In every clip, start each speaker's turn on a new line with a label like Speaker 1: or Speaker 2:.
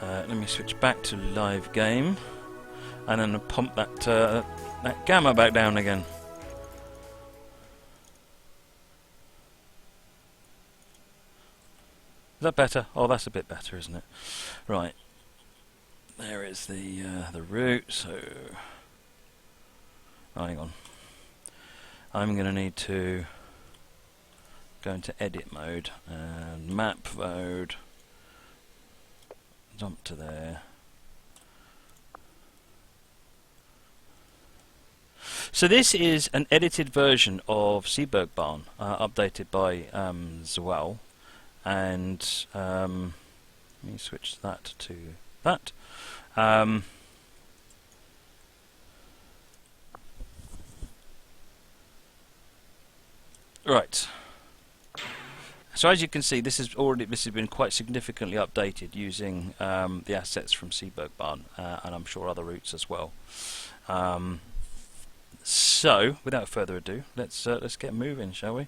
Speaker 1: Let me switch back to live game, and then pump that that gamma back down again. Is that better? Oh, that's a bit better, isn't it? Right. There is the route. So, hang on. I'm going to need to go into edit mode and map mode. Jump to there. So this is an edited version of Seebergbahn, updated by Zawal, and let me switch that to that. Right. So as you can see, this has been quite significantly updated using the assets from Seebergbahn, and I'm sure other routes as well. So without further ado, let's get moving, shall we?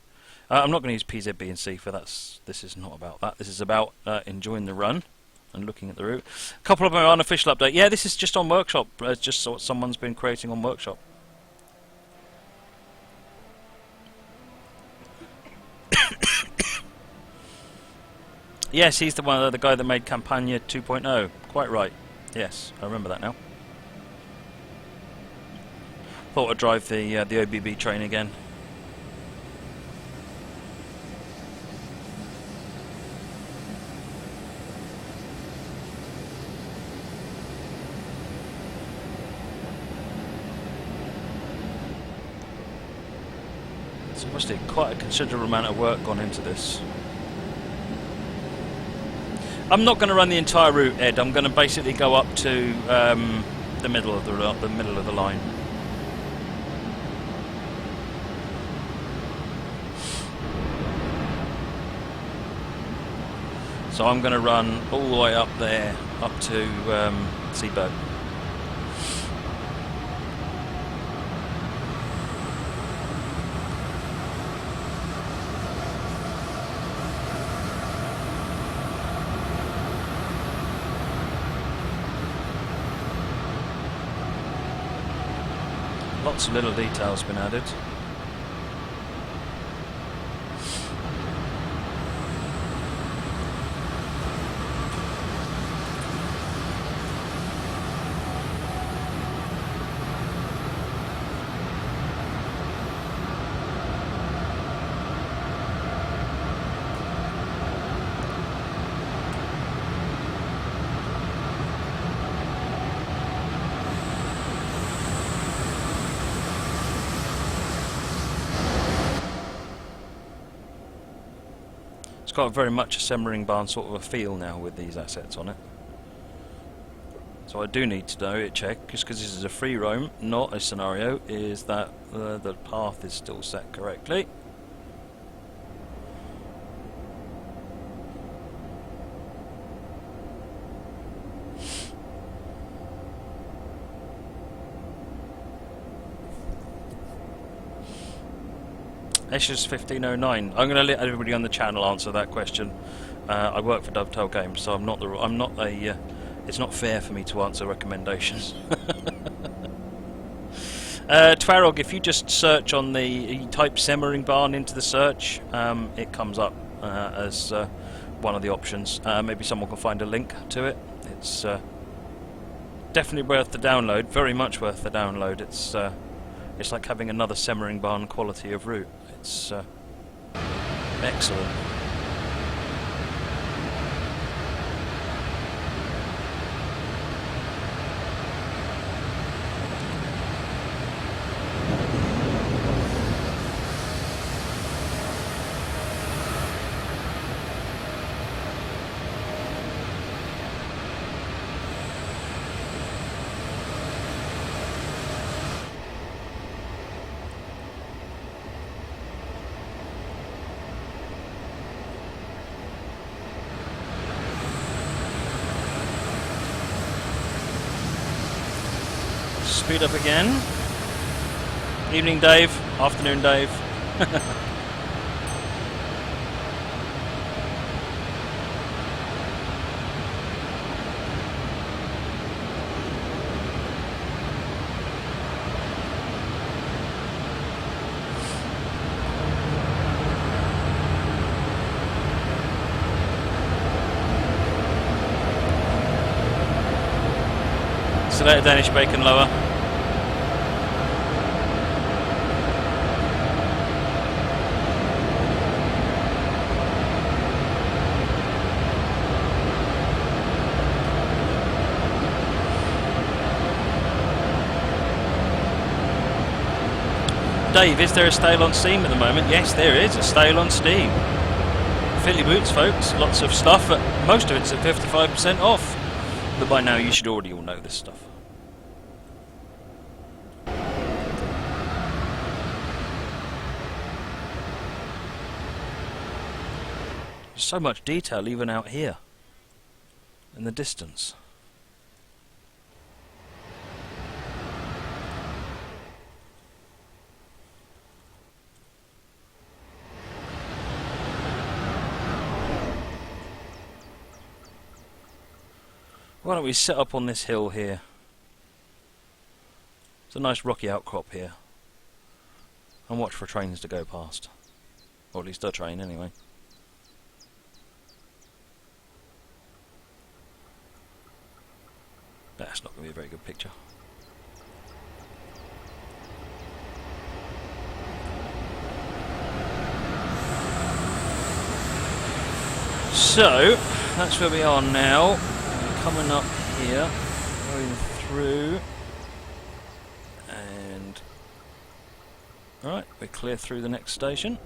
Speaker 1: I'm not going to use PZ, B, and C for that. This is not about that. This is about enjoying the run and looking at the route. A couple of unofficial update. Yeah, this is just on Workshop. Just what someone's been creating on Workshop. Yes, he's the guy that made Campania 2.0. Quite right. Yes, I remember that now. Thought I'd drive the OBB train again. So must be quite a considerable amount of work gone into this. I'm not going to run the entire route, Ed. I'm going to basically go up to the middle of the line. So I'm going to run all the way up there, up to Seeberg. Lots of little details been added. It's got very much a Seebergbahn sort of a feel now with these assets on it. So I do need to know, check, just because this is a free roam, not a scenario, is that the path is still set correctly. Escher's 1509. I'm going to let everybody on the channel answer that question. I work for Dovetail Games, so it's not fair for me to answer recommendations. Twarog, if you just search on you type Seebergbahn into the search, it comes up as one of the options. Maybe someone can find a link to it. It's definitely worth the download. Very much worth the download. It's like having another Seebergbahn quality of route. It's excellent. Speed up again. Evening, Dave. Afternoon, Dave. See you later, Danish bacon lover. Dave, is there a sale on Steam at the moment? Yes, there is a sale on Steam. Fill your boots, folks. Lots of stuff. Most of it's at 55% off. But by now you should already all know this stuff. There's so much detail even out here in the distance. Why don't we set up on this hill here? It's a nice rocky outcrop here. And watch for trains to go past. Or at least a train anyway. That's not going to be a very good picture. So, that's where we are now. Coming up here, going through, and right, we're clear through the next station.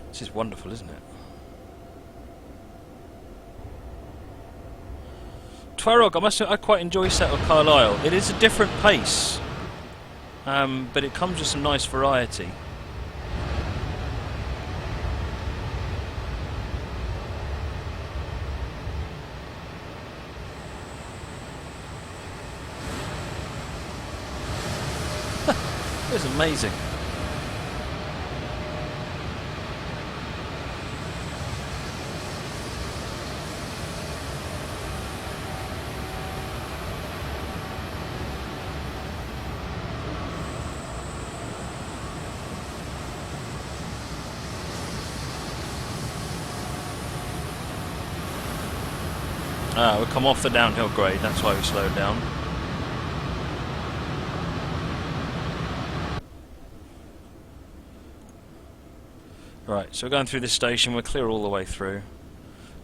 Speaker 1: This is wonderful, isn't it? Twarog, I must say, I quite enjoy Settle Carlisle. It is a different pace, but it comes with some nice variety. It's amazing. Ah, we've come off the downhill grade, that's why we slowed down. Right, so we're going through this station, we're clear all the way through.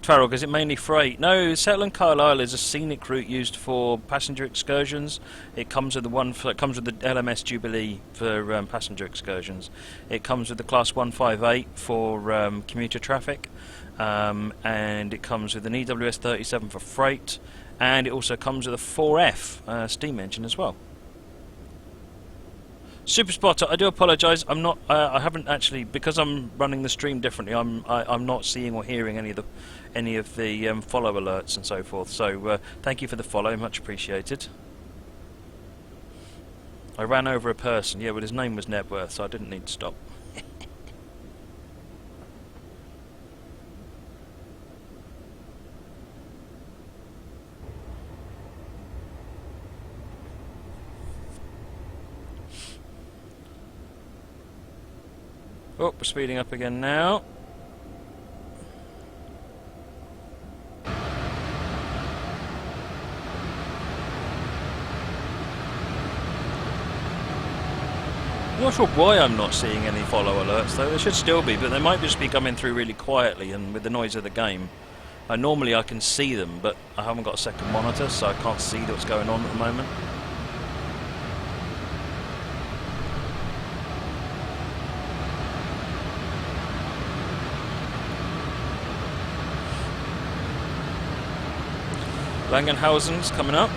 Speaker 1: Twarog, is it mainly freight? No, Settle and Carlisle is a scenic route used for passenger excursions. It comes with it comes with the LMS Jubilee for passenger excursions. It comes with the Class 158 for commuter traffic, and it comes with an EWS 37 for freight, and it also comes with a 4F steam engine as well. Super Spotter, I do apologise. I'm not. I haven't actually, because I'm running the stream differently. I'm not seeing or hearing any of the follow alerts and so forth. So thank you for the follow, much appreciated. I ran over a person. Yeah, but his name was Networth, so I didn't need to stop. Oh, we're speeding up again now. I'm not sure why I'm not seeing any follow alerts though. There should still be, but they might just be coming through really quietly and with the noise of the game. Normally I can see them, but I haven't got a second monitor, so I can't see what's going on at the moment. Langenhausen's coming up.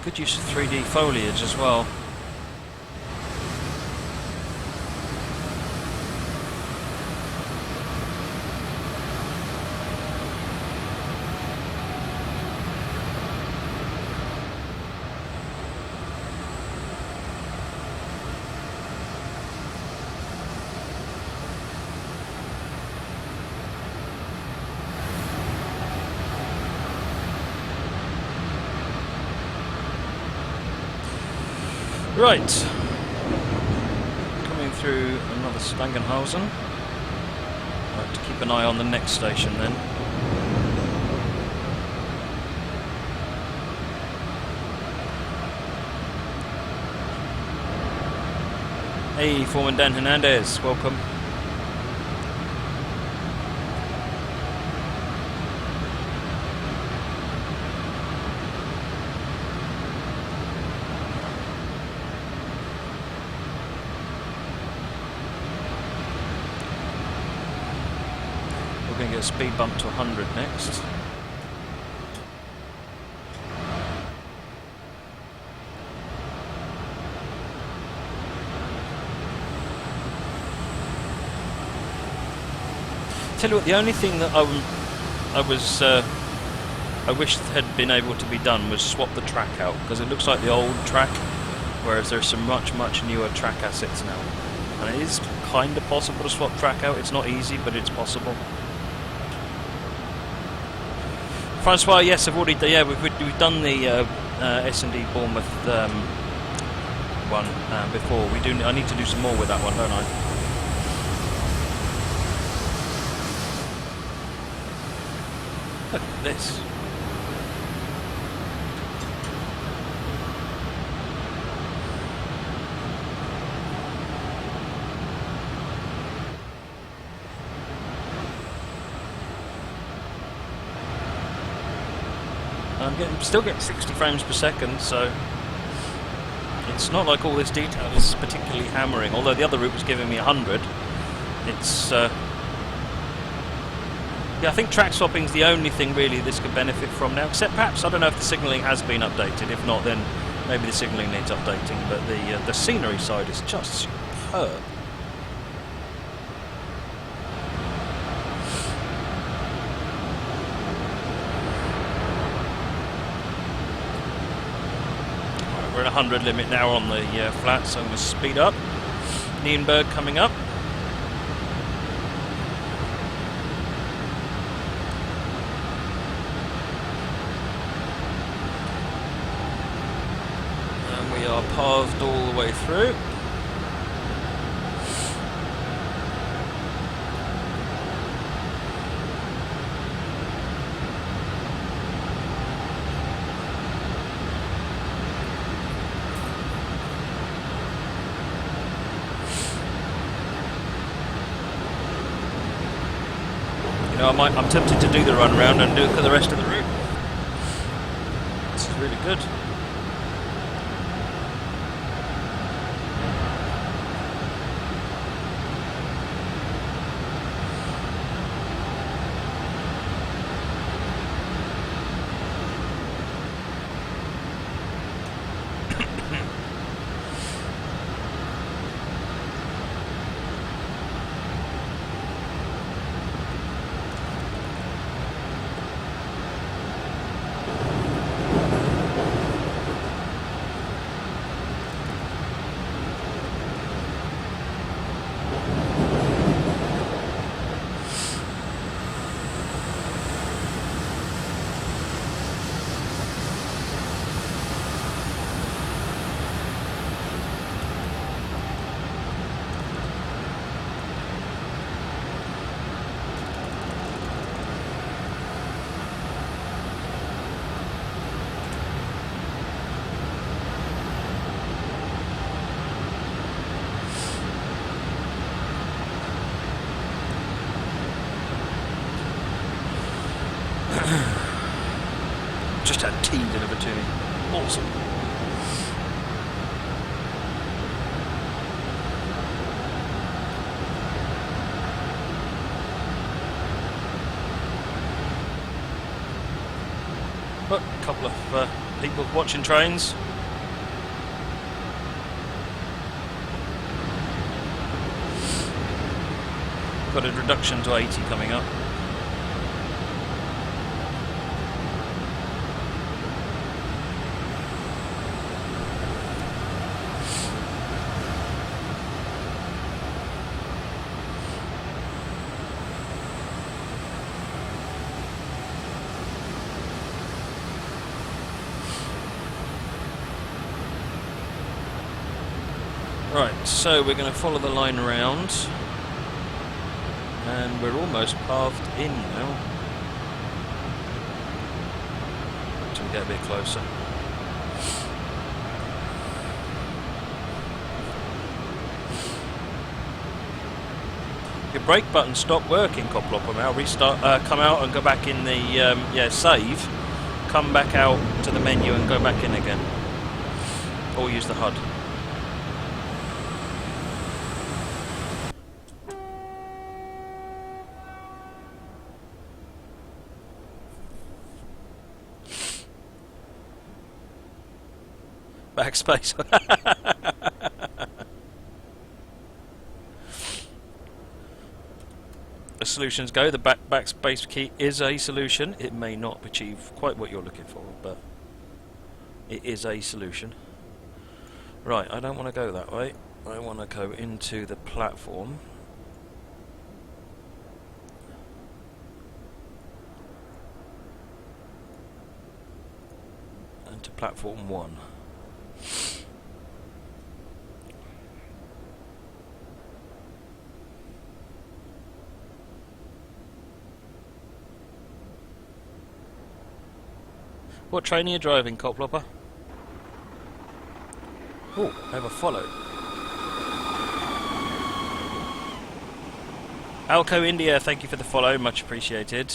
Speaker 1: Good use of 3D foliage as well. Right, coming through another Stangenhausen. I'll have to keep an eye on the next station then. Hey, Foreman Dan Hernandez, welcome. We're going to get a speed bump to 100 next. Tell you what, the only thing that I wish had been able to be done was swap the track out, because it looks like the old track, whereas there's some much newer track assets now, and it is kind of possible to swap track out. It's not easy, but it's possible. Francois, yes, I've already. Yeah, we've done the S&D Bournemouth one before. I need to do some more with that one, don't I? Look at this. I'm still getting 60 frames per second, so it's not like all this detail is particularly hammering, although the other route was giving me 100. It's yeah, I think track swapping is the only thing really this could benefit from now, except perhaps, I don't know if the signalling has been updated. If not, then maybe the signalling needs updating, but the scenery side is just superb. We're at 100 limit now on the flat, so I'm going to speed up. Nienberg coming up. And we are pathed all the way through. I'm tempted to do the run round and do it for the rest of the route. This is really good. Just had tea delivered to me. Awesome. But a couple of people watching trains. Got a reduction to 80 coming up. Right, so we're going to follow the line around. And we're almost pathed in now. Until we get a bit closer. Your brake button stopped working, Coplopper. Now restart, come out and go back in the save. Come back out to the menu and go back in again. Or use the HUD. Backspace. As solutions go, the backspace key is a solution. It may not achieve quite what you're looking for, but it is a solution. Right, I don't want to go that way. I want to go into the platform. And to platform 1. What train are you driving, Coplopper? Oh, I have a follow. Alco India, thank you for the follow, much appreciated.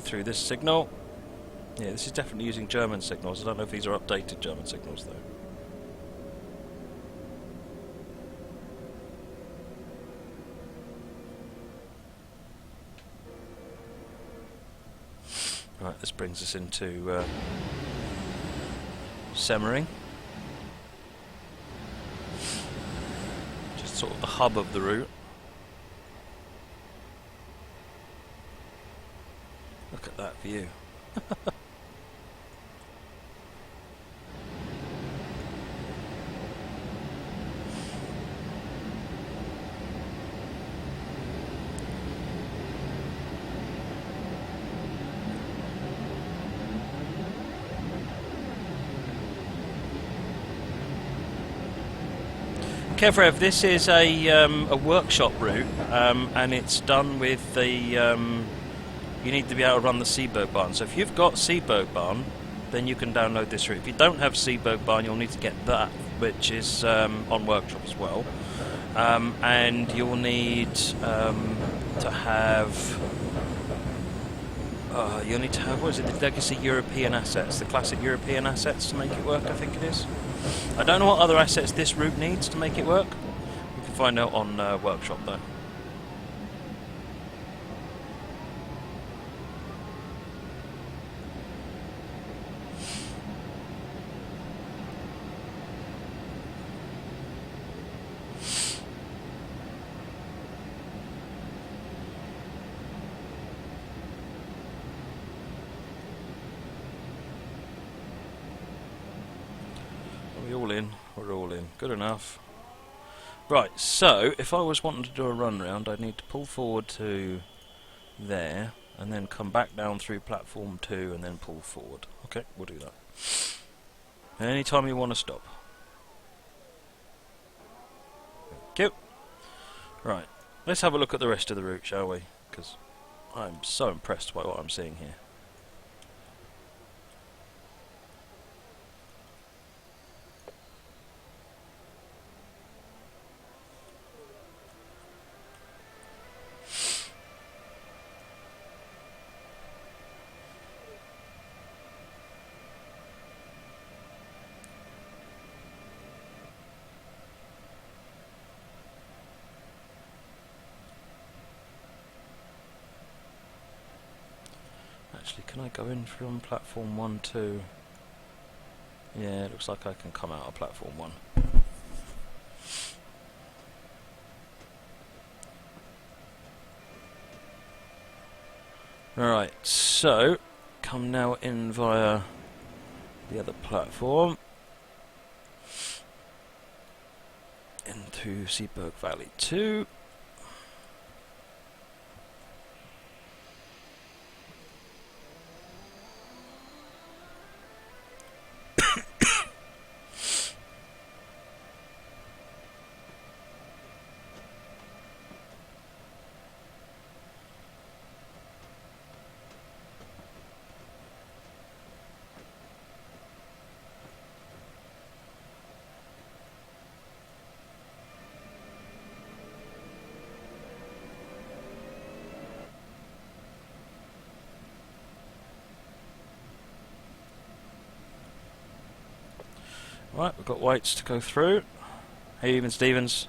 Speaker 1: Through this signal. Yeah, this is definitely using German signals. I don't know if these are updated German signals though. Right, this brings us into Semmering. Just sort of the hub of the route. Look at that view. Kevrev, this is a workshop route, and it's done with the. You need to be able to run the Seebergbahn. So if you've got Seebergbahn, then you can download this route. If you don't have Seebergbahn, you'll need to get that, which is on workshop as well. And you'll need to have. You'll need to have, what is it, the legacy European assets, the classic European assets to make it work, I think it is. I don't know what other assets this route needs to make it work. You can find out on workshop though. We're all in. Good enough. Right, so if I was wanting to do a run round, I'd need to pull forward to there, and then come back down through platform 2, and then pull forward. Okay, we'll do that. Anytime you want to stop. Thank you. Right, let's have a look at the rest of the route, shall we? Because I'm so impressed by what I'm seeing here. Actually, can I go in from platform 1 too? Yeah, it looks like I can come out of platform 1. Alright, so come now in via the other platform into Seeberg Valley 2. Right, we've got whites to go through. Hey, even Stevens.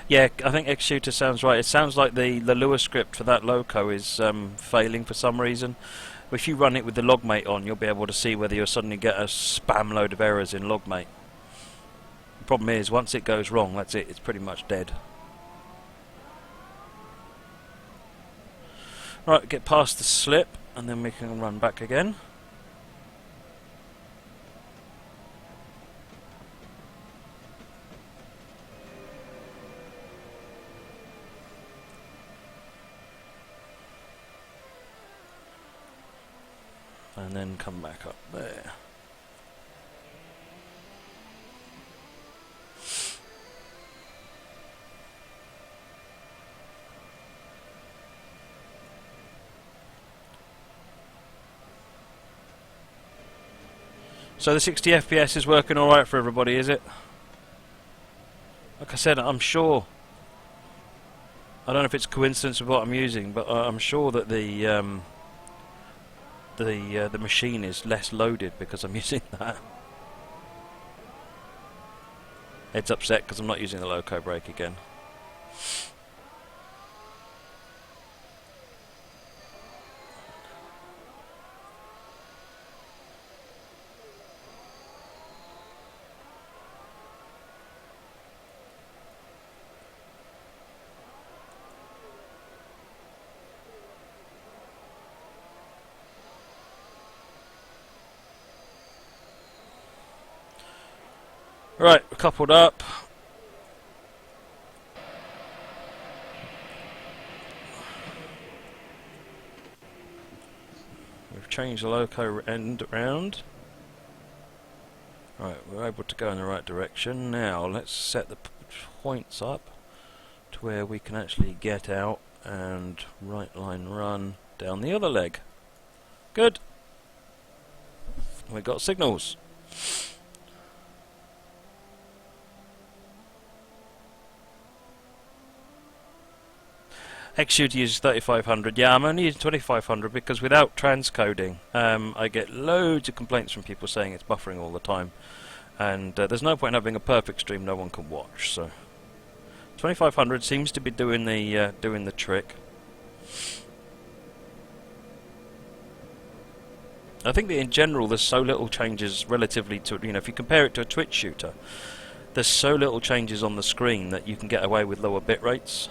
Speaker 1: Yeah, I think X Shooter sounds right. It sounds like the Lua script for that loco is failing for some reason. If you run it with the logmate on, you'll be able to see whether you'll suddenly get a spam load of errors in logmate. The problem is, once it goes wrong, that's it. It's pretty much dead. Right, get past the slip, and then we can run back again. And then come back up there. So the 60 FPS is working alright for everybody, is it? Like I said, I'm sure. I don't know if it's coincidence with what I'm using, but I'm sure that the machine is less loaded because I'm using that. It's upset because I'm not using the loco brake again. Right, we're coupled up. We've changed the loco end around. Right, we're able to go in the right direction. Now let's set the points up to where we can actually get out and right line run down the other leg. Good. We've got signals. X-Shooter uses 3500. Yeah, I'm only using 2500 because without transcoding, I get loads of complaints from people saying it's buffering all the time, and there's no point in having a perfect stream no one can watch. So 2500 seems to be doing the trick. I think that in general there's so little changes relatively to, you know, if you compare it to a Twitch shooter, there's so little changes on the screen that you can get away with lower bit rates.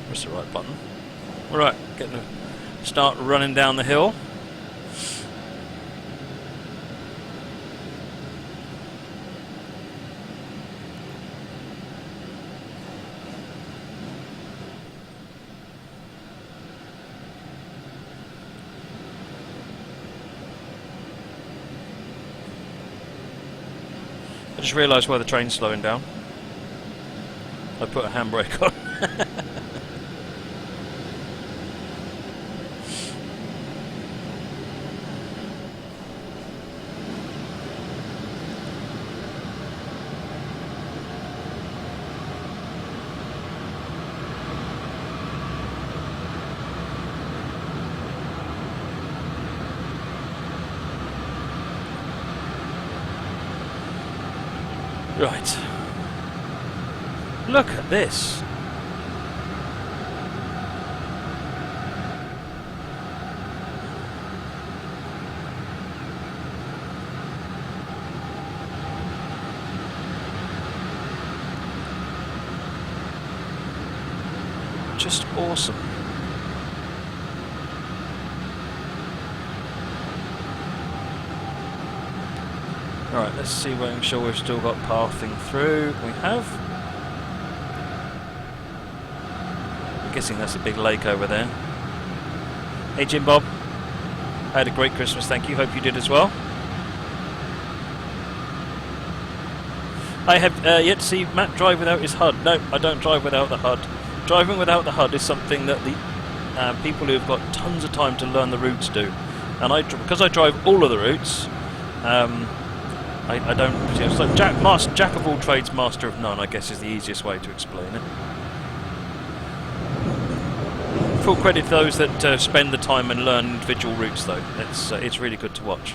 Speaker 1: Press the right button. Alright, getting to start running down the hill. I just realised why the train's slowing down. I put a handbrake on. Right. Look at this. Just awesome. Right, let's see, make sure we've still got pathing through. We have. I'm guessing that's a big lake over there. Hey Jim Bob, I had a great Christmas, thank you, hope you did as well. I have yet to see Matt drive without his HUD. No, I don't drive without the HUD. Driving without the HUD is something that the people who've got tons of time to learn the routes do. And because I drive all of the routes, I don't. It's like Jack of all trades, master of none, I guess is the easiest way to explain it. Full credit to those that spend the time and learn individual routes, though. It's really good to watch.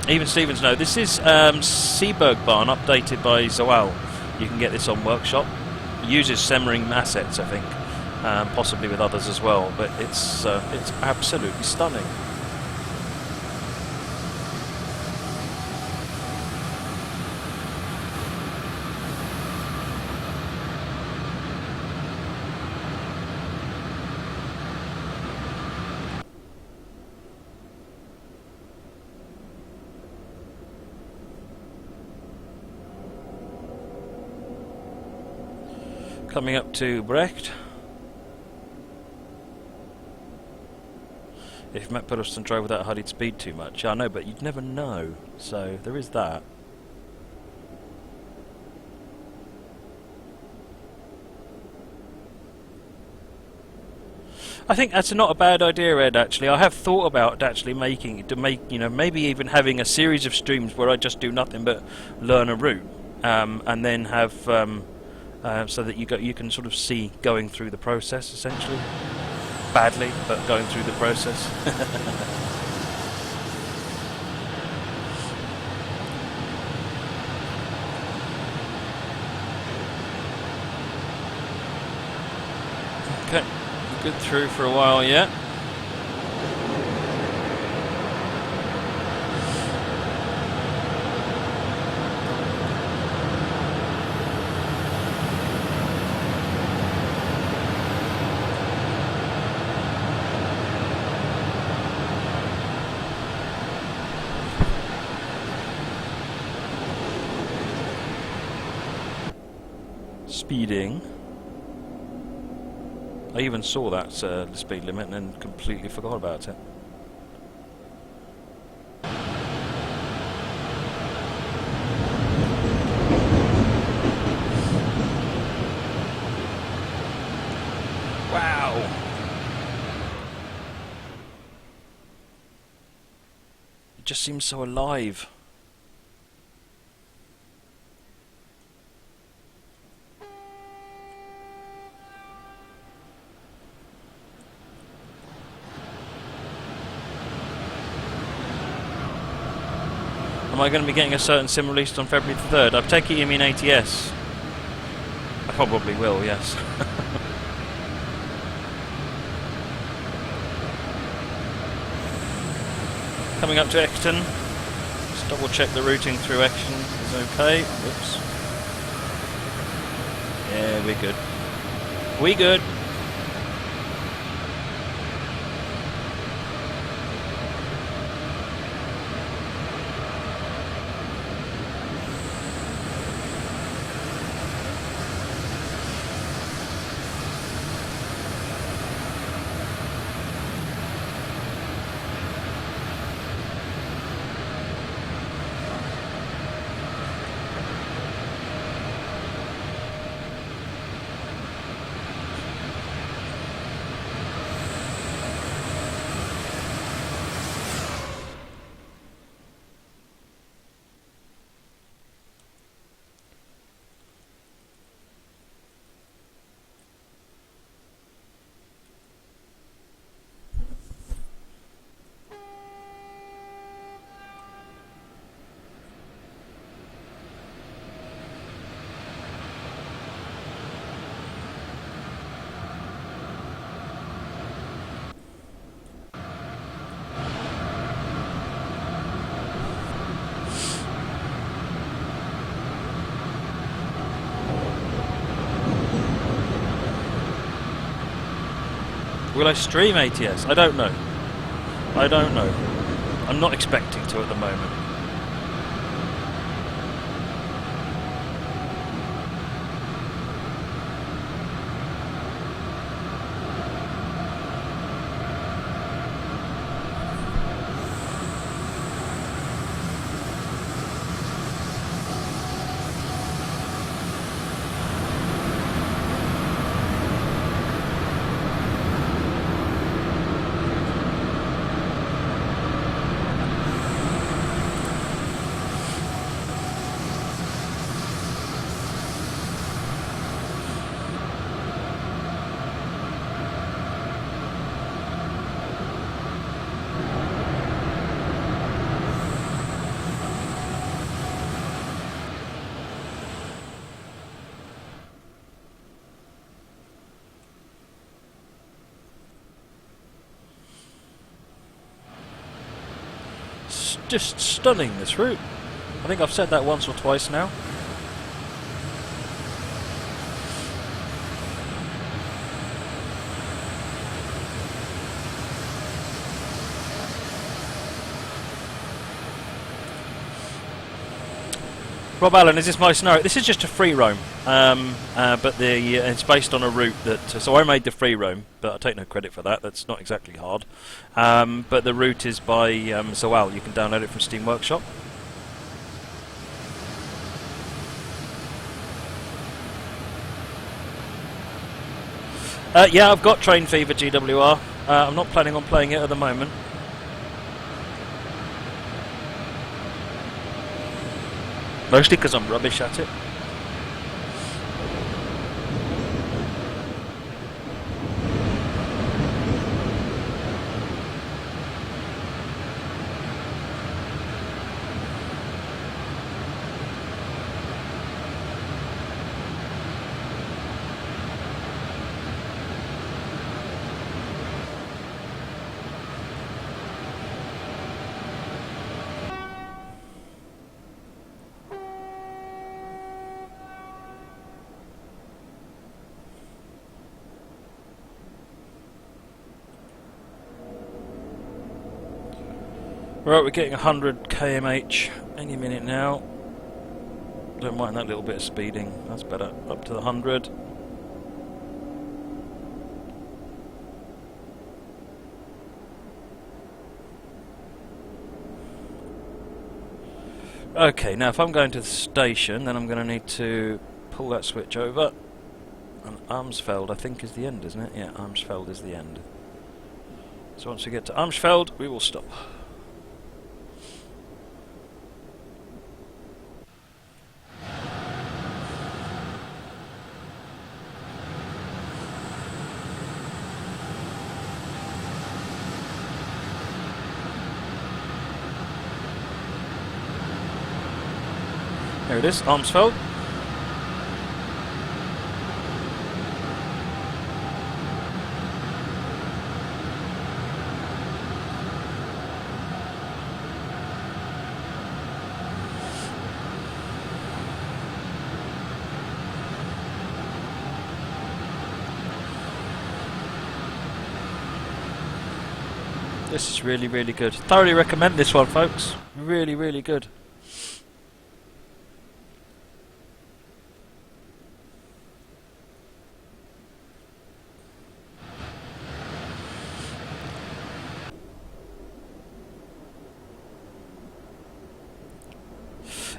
Speaker 1: Even Stevens know this is Seebergbahn updated by Zawal. You can get this on Workshop. It uses Semmering assets, I think. Possibly with others as well, but it's absolutely stunning. Coming up to Brecht. If Matt Puddleston drove without a HUD, he'd speed too much. Yeah, I know, but you'd never know. So there is that. I think that's not a bad idea, Ed. Actually, I have thought about actually maybe even having a series of streams where I just do nothing but learn a route, and then have so that you can sort of see going through the process essentially. Badly, but going through the process. Okay, good through for a while yet. Speeding. I even saw that the speed limit and then completely forgot about it. Wow! It just seems so alive. Am I going to be getting a certain sim released on February the 3rd? I take it you mean ATS. I probably will, yes. Coming up to Exton. Let's double check the routing through Exton is okay. Whoops. Yeah, we're good. We good. Will I stream ATS? I don't know. I don't know. I'm not expecting to at the moment. Just stunning, this route. I think I've said that once or twice now. Rob Allen, is this my scenario? This is just a free roam, but it's based on a route that. So I made the free roam, but I take no credit for that. That's not exactly hard. But the route is by Zawal. You can download it from Steam Workshop. Yeah, I've got Train Fever GWR. I'm not planning on playing it at the moment. Mostly because I'm rubbish at it. Right, we're getting 100 kmh any minute now. Don't mind that little bit of speeding, that's better. Up to the 100. Okay, now if I'm going to the station, then I'm going to need to pull that switch over. And Armsfeld, I think, is the end, isn't it? Yeah, Armsfeld is the end. So once we get to Armsfeld, we will stop. There it is, Armsfeld. This is really, really good. Thoroughly recommend this one, folks. Really, really good.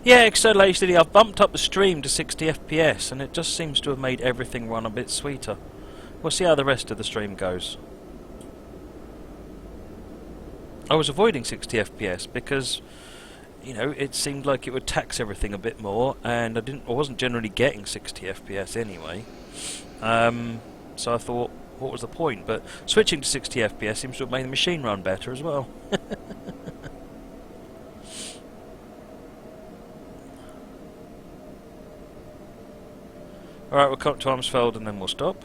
Speaker 1: Yeah, external HDD. I've bumped up the stream to 60 FPS and it just seems to have made everything run a bit sweeter. We'll see how the rest of the stream goes. I was avoiding 60 FPS because, you know, it seemed like it would tax everything a bit more, and I wasn't generally getting 60 FPS anyway. So I thought, what was the point? But switching to 60 FPS seems to have made the machine run better as well. Alright, we'll come up to Armsfeld and then we'll stop.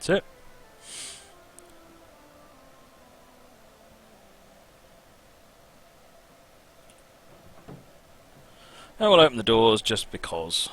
Speaker 1: That's it. And we'll open the doors just because.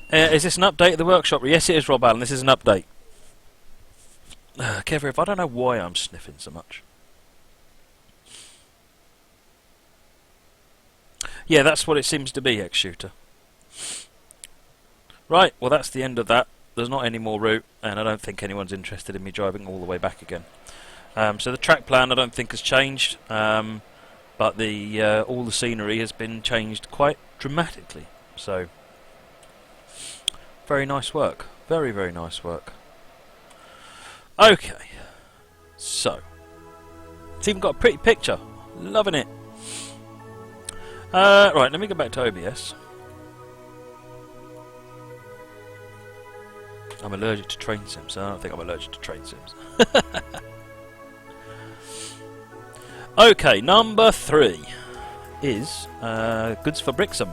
Speaker 1: Is this an update of the workshop? Yes, it is, Rob Allen. This is an update. Kev, I don't know why I'm sniffing so much. Yeah, that's what it seems to be, X-Shooter. Right, well that's the end of that. There's not any more route, and I don't think anyone's interested in me driving all the way back again. So the track plan I don't think has changed, but the all the scenery has been changed quite dramatically. So, very nice work. Very, very nice work. Okay, so it's even got a pretty picture. Loving it. Right, let me go back to OBS. I'm allergic to train sims, so I don't think I'm allergic to train sims. Okay, number 3 is goods for Brixham.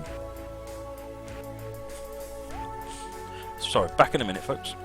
Speaker 1: Sorry, back in a minute, folks.